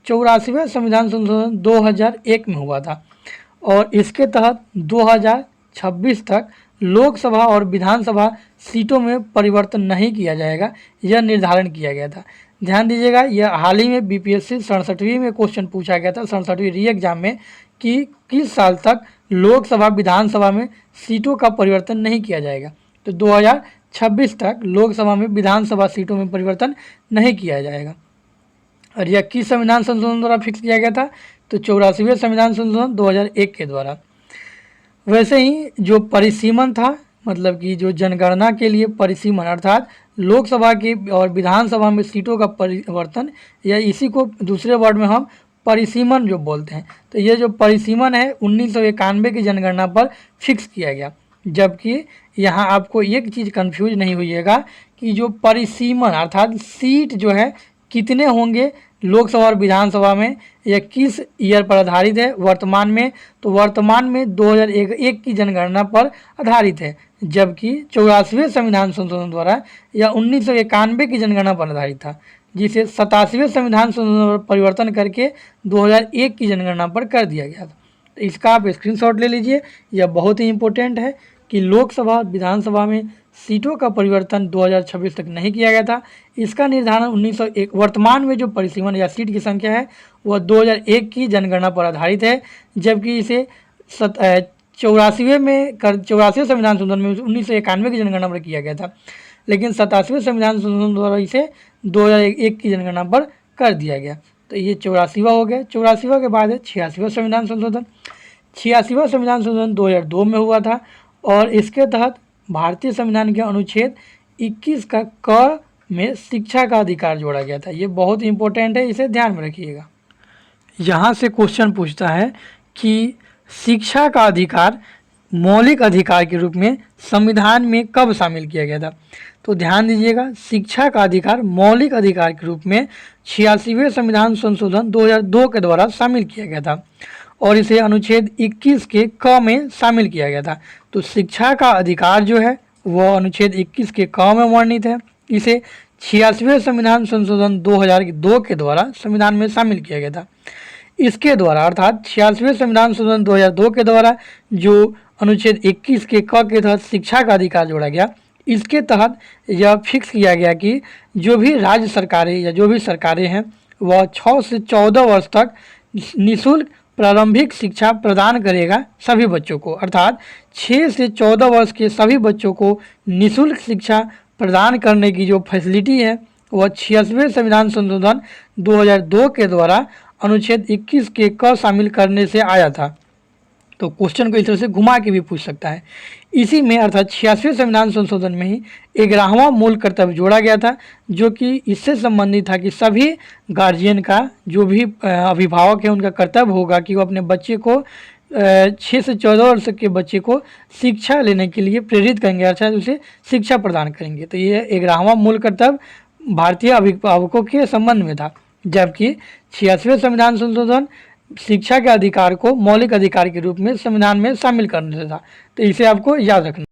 84वें संविधान संशोधन 2001 में हुआ था और इसके तहत 2026 तक लोकसभा और विधानसभा सीटों में परिवर्तन नहीं किया जाएगा, यह निर्धारण किया गया था। ध्यान दीजिएगा, यह हाल ही में बीपीएससी 67वीं में क्वेश्चन पूछा गया था, 67वीं री एग्जाम में, कि किस साल तक लोकसभा विधानसभा में सीटों का परिवर्तन नहीं किया जाएगा। तो 2026 तक लोकसभा में विधानसभा सीटों में परिवर्तन नहीं किया जाएगा। और यह किस संविधान संशोधन द्वारा फिक्स किया गया था? तो 84वें संविधान संशोधन 2001 के द्वारा। वैसे ही जो परिसीमन था, मतलब कि जो जनगणना के लिए परिसीमन अर्थात लोकसभा के और विधानसभा में सीटों का परिवर्तन, या इसी को दूसरे वर्ड में हम परिसीमन जो बोलते हैं, तो ये जो परिसीमन है 1991 की जनगणना पर फिक्स किया गया। जबकि यहाँ आपको एक चीज़ कंफ्यूज नहीं होइएगा कि जो परिसीमन अर्थात सीट जो है कितने होंगे लोकसभा और विधानसभा में, यह किस ईयर पर आधारित है वर्तमान में, तो वर्तमान में 2001 की जनगणना पर आधारित है। जबकि 84वें संविधान संशोधन द्वारा यह 1991 की जनगणना पर आधारित था, जिसे 87वें संविधान संशोधन पर परिवर्तन करके 2001 की जनगणना पर कर दिया गया था। तो इसका आप स्क्रीनशॉट ले लीजिए, यह बहुत ही इम्पोर्टेंट है कि लोकसभा विधानसभा में सीटों का परिवर्तन 2026 तक नहीं किया गया था। इसका निर्धारण 1901 वर्तमान में जो परिसीमन या सीट की संख्या है वह 2001 की जनगणना पर आधारित है, जबकि इसे 84वें संविधान संशोधन में 1991 की जनगणना पर किया गया था, लेकिन 87वें संविधान संशोधन द्वारा इसे 2001 की जनगणना पर कर दिया गया। तो ये 84वां हो गया। 84वां के बाद है 86वां संविधान संशोधन। 86वां संविधान संशोधन 2002 में हुआ था और इसके तहत भारतीय संविधान के अनुच्छेद 21 का क में शिक्षा का अधिकार जोड़ा गया था। ये बहुत इंपॉर्टेंट है, इसे ध्यान में रखिएगा। यहाँ से क्वेश्चन पूछता है कि शिक्षा का अधिकार मौलिक अधिकार के रूप में संविधान में कब शामिल किया गया था? तो ध्यान दीजिएगा, शिक्षा का अधिकार मौलिक अधिकार के रूप में 86वें संविधान संशोधन 2002 के द्वारा शामिल किया गया था और इसे अनुच्छेद 21 के क में शामिल किया गया था। तो शिक्षा का अधिकार जो है वह अनुच्छेद 21 के क में वर्णित है। इसे 86वें संविधान संशोधन 2002 के द्वारा संविधान में शामिल किया गया था। इसके द्वारा अर्थात 86वें संविधान संशोधन 2002 के द्वारा जो अनुच्छेद 21 के क के तहत शिक्षा का अधिकार जोड़ा गया, इसके तहत यह फिक्स किया गया कि जो भी राज्य सरकारें या जो भी सरकारें हैं वह 6 से 14 वर्ष तक निःशुल्क प्रारंभिक शिक्षा प्रदान करेगा सभी बच्चों को, अर्थात 6 से 14 वर्ष के सभी बच्चों को निःशुल्क शिक्षा प्रदान करने की जो फैसिलिटी है वह 86वें संविधान संशोधन 2002 के द्वारा अनुच्छेद 21 के क शामिल करने से आया था। तो क्वेश्चन को इस तरह से घुमा के भी पूछ सकता है। इसी में अर्थात 86वें संविधान संशोधन में ही 11वां मूल कर्तव्य जोड़ा गया था, जो कि इससे संबंधित था कि सभी गार्जियन का, जो भी अभिभावक है, उनका कर्तव्य होगा कि वो अपने बच्चे को 6 से 14 वर्ष के बच्चे को शिक्षा लेने के लिए प्रेरित करेंगे, अर्थात उसे शिक्षा प्रदान करेंगे। तो ये 11वां मूल कर्तव्य भारतीय अभिभावकों के संबंध में था। जबकि 86वें संविधान संशोधन शिक्षा के अधिकार को मौलिक अधिकार के रूप में संविधान में शामिल करने से था। तो इसे आपको याद रखना।